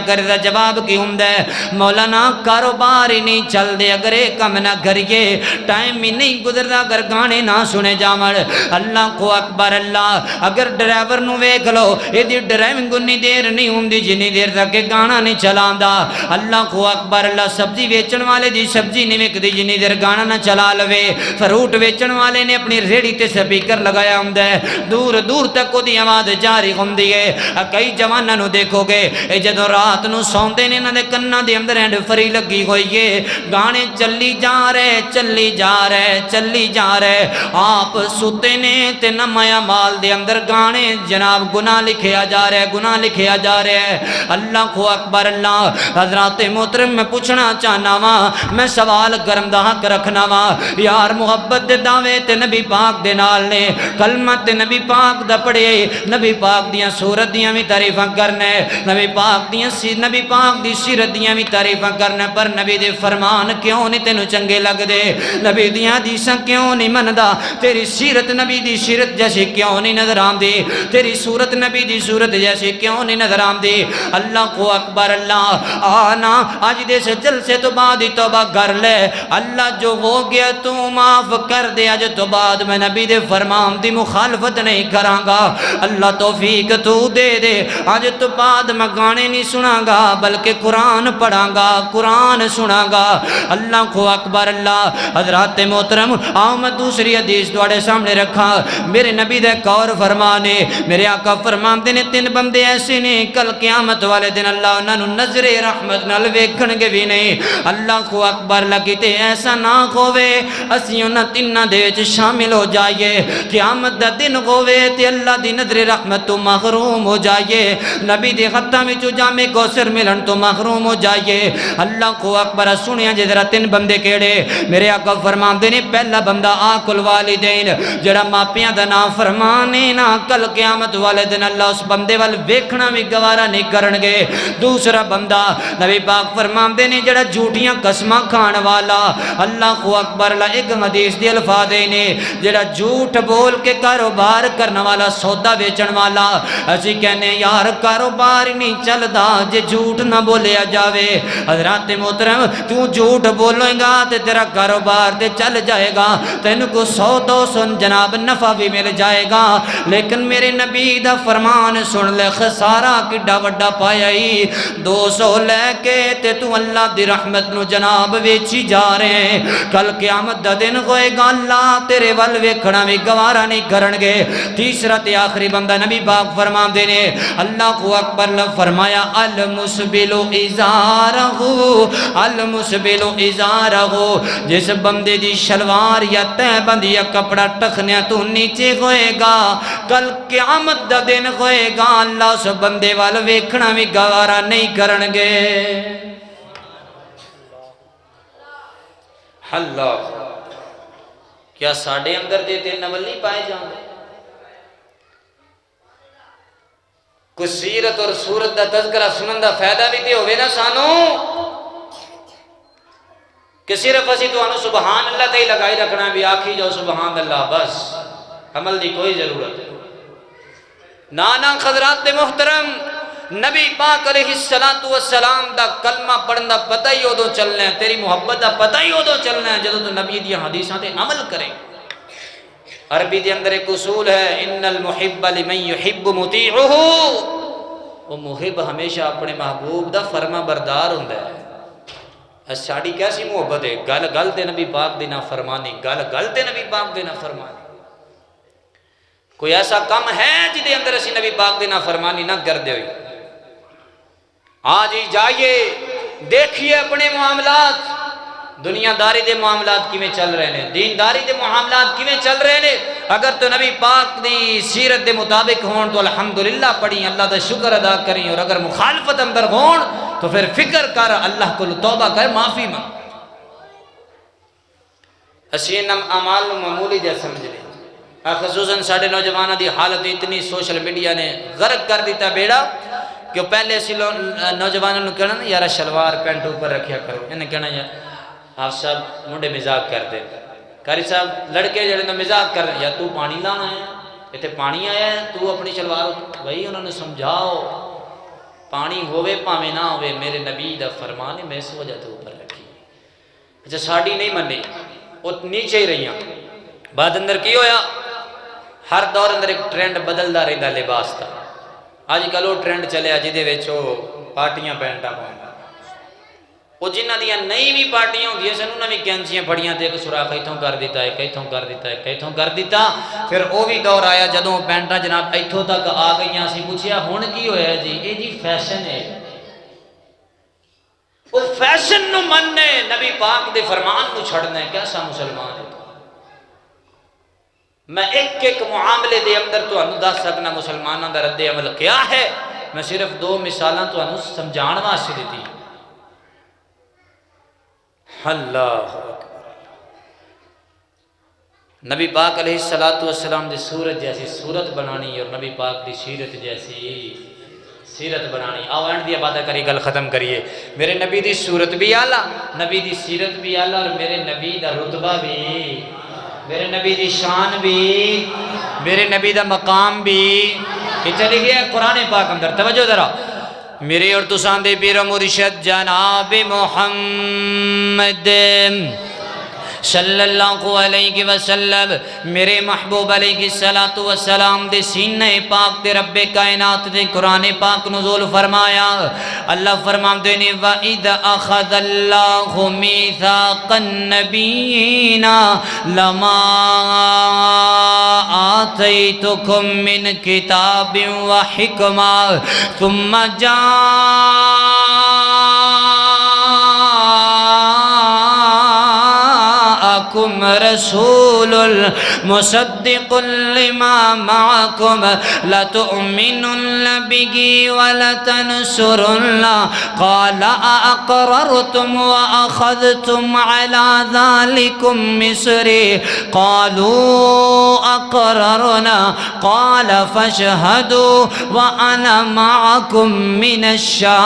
کر دا جواب کی ہوندا ہے مولانا کاروبار ہی نہیں چل دے اگر ایک کم نہ کریے ٹائم ہی نہیں گزردا اگر گانے نہ سنے جاون اللہ کو اکبر اللہ اگر ڈرائیور نو ویکھ لو ایدی ڈرائیونگ انی دیر نہیں ہوندی جنی دیر تک گانا نہیں چلاندا اللہ کو اکبر اللہ سبزی ویچن والے دی سبزی نہیں وکدی جنی دیر گانا نہ چلا لوے فروٹ ویچن والے نے اپنی ریڑھی تے سپیکر لگایا ہوندا ہے دور دور تک اودی آواز جاری ہوندی ہے کئی جواناں نو دیکھو گے اے جدوں رات نو سوندے نے انہاں دے کناں دے اندر ہینڈ فری لگی ہوئی ہے گانے چلی جا رہے آپ سوتے نے تے نمایا مال دے اندر گانے جناب گناہ لکھیا جا رہے ہے اللہ کو اکبر اللہ حضرات محترم میں پوچھنا چاہنا وا میں سوال کرم دا حق رکھنا وا یار محبت دے دعوے تے نبی پاک دے نال نے کلمہ تے نبی پاک دا پڑھے نبی پاک دیاں سورت دیاں بھی تعریفاں کرنے نبی پاک دی سیرت دیاں بھی تعریفاں کرنے پر نبی دے فرمان کیوں نہیں تینوں چنگے لگ دے نبی دیاں حدیثاں کیوں نہیں مندا تیری سیرت نبی دی سیرت جیسی کیوں نہیں نظر آندی تیری صورت نبی دی صورت جیسی کیوں نہیں نظر آندی اللہ کو اکبر اللہ آنا آج دے سے جلسے تو بعد ہی توبہ کر لے اللہ جو ہو گیا تو معاف کر دے آج تو بعد میں نبی دے فرمان دی مخالفت نہیں کراں گا اللہ توفیق تو دے آج تو بعد میں گانے نہیں سناں گا بلکہ قرآن پڑھاں گا قرآن سناں گا اللہ کو اکبر اللہ حضرات محترم آؤ میں دوسری حدیث تواڈے سامنے رکھا میرے نبی دے کور فرمانے میرے آقا فرماندے نے تین بندے ایسے نے کل قیامت والے دن اللہ انہاں نوں نظر رحمت نال ویکھن گے بھی نہیں اللہ کو اکبر لگیتے ایسا نہ ہووے اسی انہاں تیناں دے وچ شامل ہو جائیے قیامت دا دن ہووے تے اللہ دی نظر رحمت تو محروم ہو جائیے نبی دے خطاں وچ جام کوثر ملن تو محروم ہو جائیے اللہ کو اکبر سنیا جے ذرا تین بندے کیڑے میرے آقا فرماندے نے پہلا بندہ آقل والدین جڑا ماپیاں دا نام فرمانے نا کل قیامت والے دن اللہ اس بندے وال ویکھنا بھی گوارا نہیں کرن گے دوسرا بندہ نبی پاک فرماندے نے جڑا جھوٹیاں قسماں کھان والا اللہ کو اکبر اللہ ایک حدیث دی الفاظ نے جڑا جھوٹ بول کے کاروبار کرنے والا سودا بیچن والا اسی کہنے یار کاروبار ہی نہیں چلدا جے جھوٹ نہ بولیا جاوے حضرات محترم تو جھوٹ بولے گا تے تیرا کاروبار تے چل جائے گا تینوں کو 100-200 جناب نفع بھی مل جائے گا لیکن میرے نبی دا فرمان سن لے خسارہ کڈا وڈا پایا ہی 200 لے کے تے تو اللہ دی رحمت نو جناب ویچی جا رہے ہیں کل قیامت دا دن ہوئے گا اللہ تیرے ول ویکھنا بھی گوارا نہیں کرن گے تیسرا تے آخری بندہ نبی پاک فرماندے نے اللہ کو اکبر نے فرمایا المسبل ازارہ جس بندے دی شلوار یا تہ بند یا کپڑا ٹخنیا تو نیچے ہوئے گا کل قیامت دا دن ہوئے گا اللہ اس بندے وال ویکھنا بھی گوارا نہیں کرن گے اللہ کیا ساڑھے اندر دیتے نولی پائے جاندے کچھ سیرت اور صورت دا تذکرہ سنن دا فائدہ بھی تے ہوئے نا سانو کہ صرف اسی تو انو سبحان اللہ تے لگائی رکھنا بھی آکھی جاؤ سبحان اللہ بس عمل دی کوئی ضرورت ہے نانا حضرات محترم نبی پاک علیہ السلام دا کلمہ پڑھنا پتہ ہی ادو چلنا ہے، تیری محبت دا پتہ ہی ادو چلنا ہے جدو تو نبی دیا حدیثاں تے عمل کرے۔ عربی دے اندر ایک اصول ہے، ان المحب لمن یحب مطیعہ، وہ محب ہمیشہ اپنے محبوب دا فرما بردار ہوندا ہے۔ ساڑی کیسی محبت ہے، گل گل تے نبی پاک دی نافرمانی، گل گل تے نبی پاک دی نافرمانی۔ کوئی ایسا کم ہے جدے اندر اسی نبی پاک دی نافرمانی نہ کر دے ہوئی؟ آج ہی جائیے دیکھیے اپنے معاملات، دنیا داری دے معاملات کیویں چل رہے ہیں، دین داری دے معاملات کیویں چل رہے ہیں۔ اگر تو نبی پاک دی سیرت دے مطابق ہون تو الحمدللہ پڑھی، اللہ دا شکر ادا کریں، اور اگر مخالفت اندر ہون تو پھر فکر کر، اللہ کو توبہ کر، معافی مانگ۔ اسی ان اعمال معمولی جا سمجھ لیں، خصوصاً ساڑھے نوجوانوں دی حالت اتنی سوشل میڈیا نے غرق کر دیتا بیڑا کہ پہلے اسی نوجوانوں نے کہنا نا یارا شلوار پینٹ اوپر رکھیا کرو، انہیں کہنا یار آپ صاحب منڈے مزاق کر دیں، قاری صاحب لڑکے جڑے تو مزاق کر رہے ہیں، یا تو پانی لانا ہے، اتنے پانی آیا ہے، تو اپنی شلوار بھائی انہوں نے سمجھاؤ، پانی ہوئے پاوے نہ ہوئے میرے نبی دا فرمان ہے، میں اس وجہ تو اوپر رکھی۔ اچھا ساڑی نہیں منی، وہ نیچے ہی رہی ہیں۔ بعد اندر کی ہویا، ہر دور اندر ایک ٹرینڈ بدلدا رہندا لباس دا۔ آج کل وہ ٹرینڈ چلیا جدے وچ وہ پارٹیاں پینٹاں پاؤں، وہ جنہ دیا نئی بھی پارٹیاں ہوندی ہیں، انہوں نے بھی کینچیاں پھڑیاں تے ایک سوراخ ایتھوں کر دیتا ہے، ایتھوں کر دیتا ہے، ایتھوں کر دیتا۔ پھر وہ بھی دور آیا جدوں پینٹاں جناب ایتھوں تک آ گئیاں، سی پوچھیا ہن کی ہویا جی؟ اے جی فیشن ہے۔ وہ فیشن نو مننے، نبی پاک دے فرمان نو چھڑنا ہے، کیسا مسلمان ہے؟ میں ایک ایک معاملے دے اندر تو انہوں دس سکنا مسلمانوں دا رد عمل کیا ہے، میں صرف دو مثالاں تو انہوں سمجھان واسطے دیتی۔ اللہ اکبر، نبی پاک علیہ السلام دی صورت جیسی صورت بنانی اور نبی پاک دی سیرت جیسی سیرت بنانی۔ آؤ اینڈ دیا باتیں کری، گل ختم کریے۔ میرے نبی دی صورت بھی اعلیٰ، نبی دی سیرت بھی اعلیٰ، اور میرے نبی دا رتبہ بھی، میرے نبی دی شان بھی، میرے نبی دا مقام بھی، یہ چلی گیا ہے قرآن پاک اندر۔ توجہ ذرا، میرے اور تسان دے پیر و مرشد جناب محمد صلی اللہ علیہ وسلم، میرے محبوب علیہ السلام دے سینہ پاک دے رب کائنات دے قرآن پاک نزول فرمایا۔ اللہ فرماتے نے وَإِذْ أَخَذَ اللَّهُ مِيثَاقَ النَّبِيِّينَ لَمَا آتَيْتُكُم مِّن كِتَابٍ وَحِكْمَةٍ ثُمَّ رسول مصدق لما معكم لتؤمنن به ولتنصرن قال أأقررتم وأخذتم على ذلكم مصري قالوا أقررنا قال فاشهدوا وأنا معكم من الشاهدين۔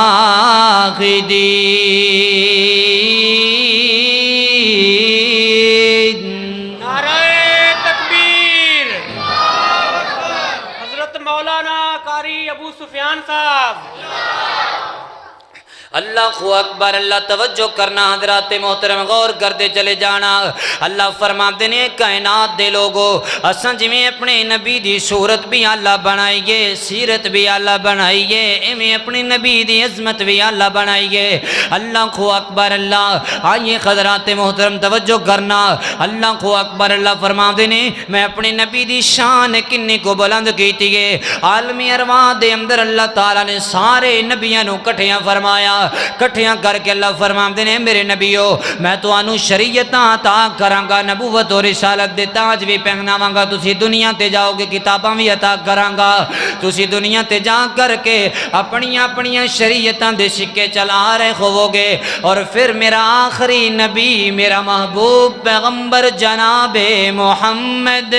مولانا قاری ابو سفیان صاحب، اللہ خو اکبر، اللہ توجہ کرنا حضرات محترم، غور کرتے چلے جانا۔ اللہ فرماتے ہیں کائنات دے لوگو، اساں جویں اپنے نبی دی صورت بھی اللہ بنائیے، سیرت بھی اللہ بنائیے، ایویں اپنے نبی دی عظمت بھی اللہ بنائیے۔ اللہ خو اکبر، اللہ آئیے حضرات محترم توجہ کرنا۔ اللہ خو اکبر، اللہ فرماتے ہیں میں اپنے نبی دی شان کنی کو بلند کیتی ہے۔ عالمی ارواح دے اندر اللہ تعالیٰ نے سارے نبیوں نو کٹھیاں فرمایا، کٹھیاں کر کے اللہ فرماتے ہیں میرے نبیو میں تو انو شریعتاں عطا کراں گا، نبوت اور رسالت دے تاج بھی پہناواں گا، تسی دنیا تے جاؤ گے کتاباں بھی عطا کراں گا، تسی دنیا تے جا کر کے اپنیاں شریعتاں دے سکے چلا رہے ہوو گے، اور پھر میرا آخری نبی میرا محبوب پیغمبر جناب محمد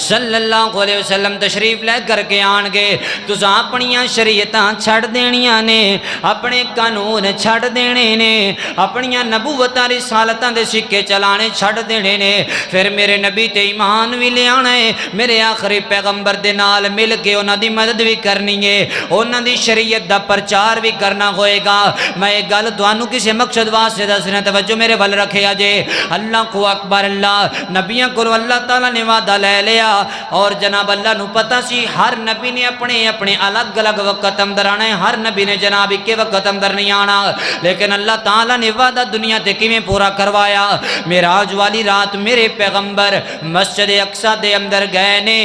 صلی اللہ علیہ وسلم تشریف لے کر کے آن گے تساں اپنیاں شریعتاں چھڑ دینیاں نے اپنے قانون چھڑ دینے نے اپنیاں نبوتاں رسالتاں دے سکے چلانے چھڑ دینے نے پھر میرے نبی تے ایمان بھی لے آنا ہے میرے آخری پیغمبر دے نال مل کے انہاں دی مدد بھی کرنی ہے انہاں دی شریعت دا پرچار بھی کرنا ہوئے گا میں ایک گل تانوں کسی مقصد واسطے دسنا توجہ میرے ول رکھے آجے اللہ کو اکبر اللہ نبیوں کو اللہ تعالیٰ نے وعدہ لے لیا اور جناب اللہ نو پتہ سی ہر نبی نے اپنے اپنے الگ الگ وقت اندر آنا ہے ہر نبی نے جناب ایک وقت اندر نہیں آنا لیکن اللہ تعالیٰ نے وعدہ دنیا تے کیویں پورا کروایا معراج والی رات میرے پیغمبر مسجد اقصی دے اندر گئے نے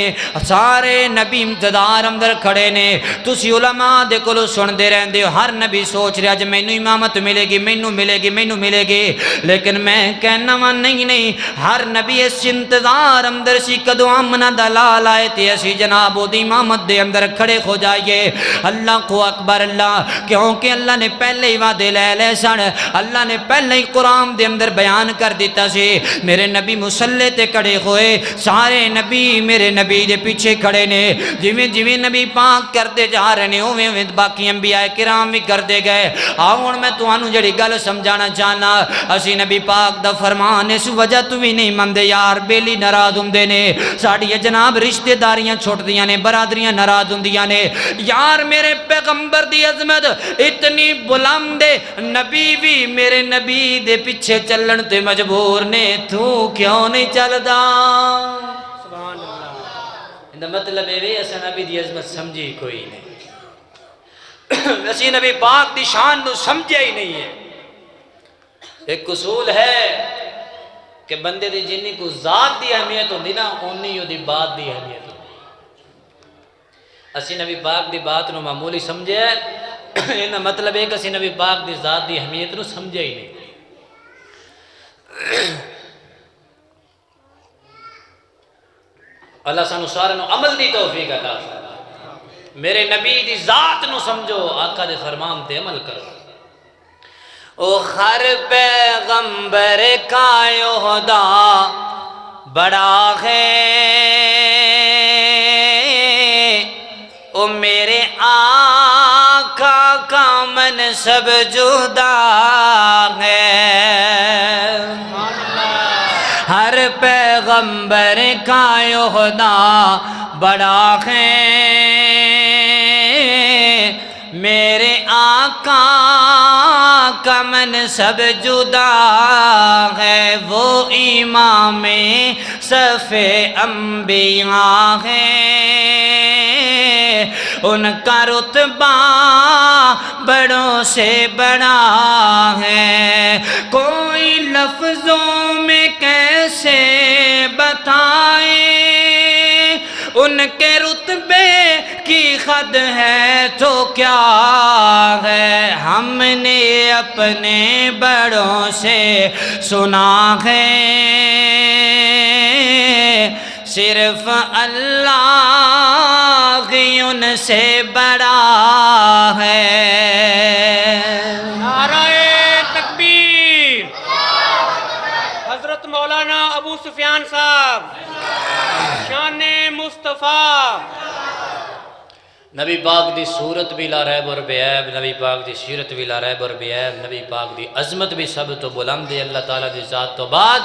سارے نبی امتدار اندر کھڑے نے تسی علماء دے کولو سن دے رہندے ہو ہر نبی سوچ رہا جب مینوں امامت ملے گی مینوں ملے گی مینوں ملے گی لیکن میں کہنا وا نہیں ہر نبی اس انتظار اندر سی کدو آمنہ دلال آئے تے اسی جناب او دی امامت دے اندر کھڑے ہو جائیے اللہ کو اکبر اللہ کیونکہ اللہ نے پہلے ہی وعدے لے لے سن اللہ نے پہلے ہی قرآن دے اندر بیان کر دیتا سی میرے نبی مصلی تے کھڑے ہوئے سارے نبی میرے نبی دے پیچھے کھڑے نے جویں جویں نبی پاک کرتے جا رہے نے اوویں اوویں باقی انبیاء کرام بھی کرتے گئے ہن میں تانوں جڑی گل سمجھانا چاہنا اسی نبی پاک دا فرمان اس وجہ تو بھی نہیں مندے یار بیلی ناراض ہوندے نے ساڈی جناب رشتہ داریاں چھوٹدیاں نے برادریاں ناراض ہوندیاں نے یار میرے پیغمبر دی عظمت اتنی بلند ہے نبی بھی میرے نبی دے پیچھے چلن تے مجبور نے تو کیوں نہیں چلدا سبحان اللہ اندا مطلب ہے اساں نبی دی عظمت سمجھی کوئی نہیں اسی نبی پاک دی شان نو سمجھیا ہی نہیں ہے ایک اصول ہے کہ بندے دی جنی کو ذات دی اہمیت ہوندی نا اونی او دی بات دی اہمیت ہوندی اسی نبی پاک دی بات نو معمولی سمجھے یہ مطلب ہے کہ اسی نبی پاک دی ذات دی اہمیت نو سمجھے ہی نہیں اللہ سانو سارے نو عمل دی توفیق عطا فرمائے میرے نبی دی ذات نو سمجھو آقا دے فرمان تے عمل کرو او ہر پیغمبر کا عہدہ بڑا ہے او میرے آقا کا منصب جدا ہے ہر پیغمبر کا عہدہ بڑا ہے میرے آقا کا منصب جدا ہے وہ امام صف انبیاء ہے ان کا رتبہ بڑوں سے بڑا ہے کوئی لفظوں میں کیسے بتائیں ان کے رتبے کی حد ہے تو کیا ہے ہم نے اپنے بڑوں سے سنا ہے صرف اللہ ہی ان سے بڑا ہے نعرہ تکبیر حضرت مولانا ابو سفیان صاحب شان مصطفیٰ نبی پاک دی صورت بھی لا ریب اور بے عیب نبی پاک دی سیرت بھی لا ریب اور بے عیب نبی پاک دی عظمت بھی سب تو بلند ہے اللہ تعالیٰ دی ذات تو بعد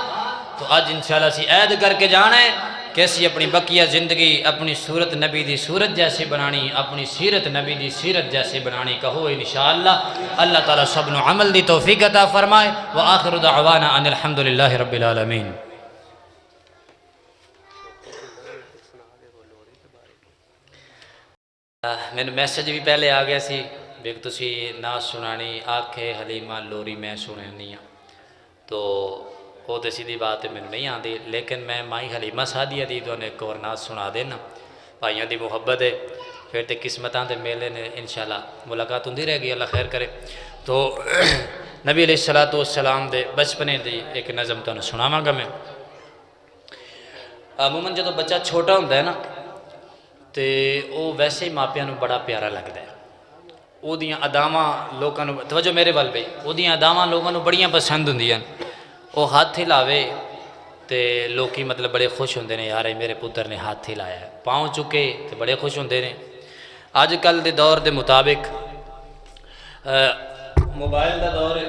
تو آج انشاءاللہ سی عید کر کے جانا ہے کیسی اپنی بقیہ زندگی اپنی صورت نبی دی صورت جیسے بنانی اپنی سیرت نبی دی سیرت جیسے بنانی کہو انشاءاللہ اللہ تعالیٰ سب نو عمل دی توفیق عطا فرمائے وآخر دعوانا ان الحمدللہ رب العالمین میں میسج بھی پہلے آ گیا سی بیک تسی نعت سنانی آکھے حلیمہ لوری میں سنانی ہاں تو وہ تو سیدھی بات ہے میں نہیں آتی لیکن میں مائی حلیمہ سادیہ دی تو انہیں ایک اور نعت سنا دینا بھائیوں دی محبت ہے پھر تے قسمتاں تے میلے نے انشاءاللہ ملاقات ہوندی رہے گی اللہ خیر کرے تو نبی علیہ السلام دے بچپنے دی ایک نظم تو سناواں گا میں عموماً جدو بچہ چھوٹا ہوتا ہے نا تے وہ ویسے ہی ماپیاں نو بڑا پیارا لگتا ہے وہ دیاں اداواں لوگوں توجہ میرے وال بھائی وہ دیاں اداواں لوگوں نو بڑیاں پسند ہوندیاں وہ ہاتھ ہلاوے تے لوکی مطلب بڑے خوش ہوندے نے، یار میرے پتر نے ہاتھ ہی لایا ہے، پاؤں چکے تے بڑے خوش ہوندے نے۔ اج کل دے دور دے مطابق موبائل دا دور ہے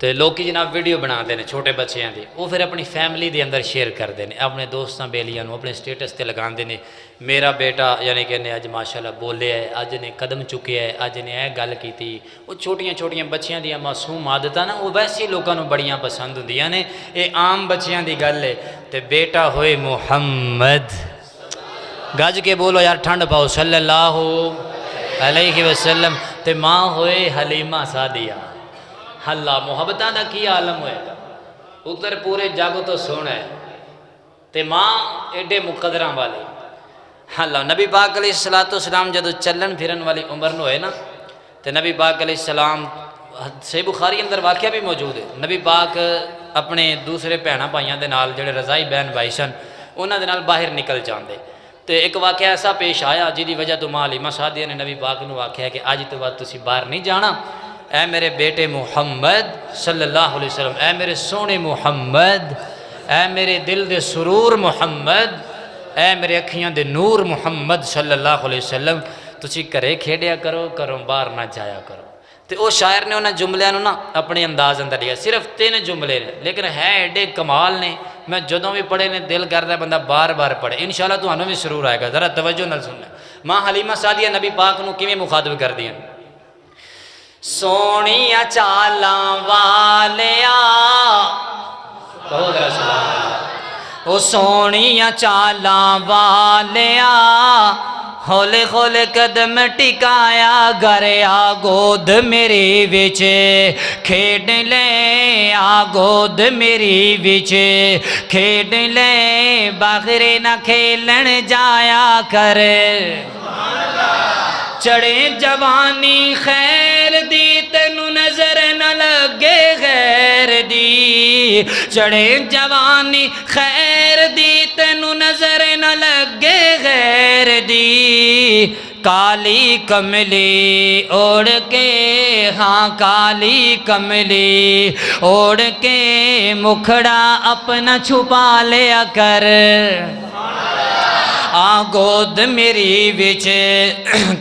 تے لوکی جناب ویڈیو بنا دے نے چھوٹے بچیاں دی، وہ پھر اپنی فیملی دے اندر شیئر کر دے نے، اپنے دوستاں بیلیاں نو اپنے سٹیٹس تے لگان دے نے، میرا بیٹا یعنی کہ نے اج ماشاءاللہ بولے ہے، اج نے قدم چکیا ہے، اج نے گل کیتی۔ وہ چھوٹیاں چھوٹیاں بچیاں دیاں معصوم عادتاں نا وہ ویسے لوکاں نو بڑیاں پسند ہوندیاں نے، اے عام بچیاں دی گل ہے۔ تے بیٹا ہوئے محمد، گج کے بولو یار ٹھنڈ پاؤ، صلی اللہ علیہ وسلم۔ تے ماں ہوئے حلیمہ سعدیہ، اللہ محبتاں دا کی عالم ہوئے گا، پتر پورے جگ تو سونا ہے تے ماں ایڈے مقدراں والے۔ اللہ نبی پاک علیہ السلام جدو چلن پھرن والی عمر نو ہے نا تے نبی پاک علیہ السلام، صحیح بخاری اندر واقعہ بھی موجود ہے، نبی پاک اپنے دوسرے بھیناں بھائیاں دے نال جڑے رضائی بہن بھائی سن انہاں دے نال باہر نکل جاندے، تے ایک واقعہ ایسا پیش آیا جی دی وجہ تو ماں حلیمہ سعدیہ نے نبی پاک نو آکھیا کہ اج تو بعد تسی باہر نہیں جانا، اے میرے بیٹے محمد صلی اللہ علیہ وسلم، اے میرے سونے محمد، اے میرے دل دے سرور محمد، اے میرے اکھیاں دے نور محمد صلی اللہ علیہ وسلم، تسی کرے کھیڈیا کرو، کرو باہر نہ جایا کرو۔ تے او شاعر نے انہاں جملیاں نو نا اپنے انداز اندر لیا، صرف 3 جملے نے لیکن ہے ایڈے کمال نے، میں جدوں بھی پڑھے نے دل کردا ہے بندہ بار بار پڑھے، انشاءاللہ تانوں بھی سرور آئے گا، ذرا توجہ نال سننا۔ ماں حلیمہ سعدیہ نبی پاک نو کیویں مخاطب کردیاں؟ سونیاں چالاں والیا، کہو ذرا سبحان اللہ۔ او سونیاں چالاں والیا، ہولے ہولے قدم ٹکایا، گریا گود میری وچ کھیڈ لے، آ گود میری وچ کھیڈ لے، باہر نہ کھیلن جایا کر، چڑھے جوانی خیر دی تینو نظر نہ لگے غیر دی، چڑھے جوانی خیر دی تینو نظر نہ لگے غیر دی، کالی کملی اوڑھ کے، ہاں کالی کملی اوڑھ کے مکھڑا اپنا چھپا لیا کر، آ گود میری وچ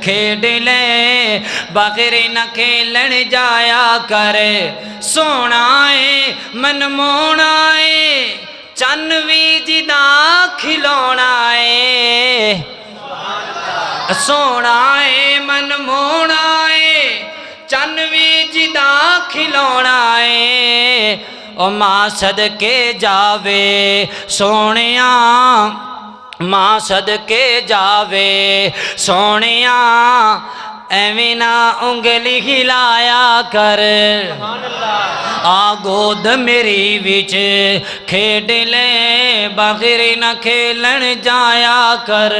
کھیڈ لے، باہر نہ کھیلن جایا کر، سونا ہے من مونا ہے، چن وی جدا کھلونا ہے، سونا ہے من مونا ہے، چن وی جدا کھلونا ہے، او ماں صدکے جاوے سونیاں، ماں صدکے جاوے سونیاں، ایویں نہ انگلی ہلایا کر، آ گود میری وچ کھیڈ لے، باہر نہ کھیلن جایا کر۔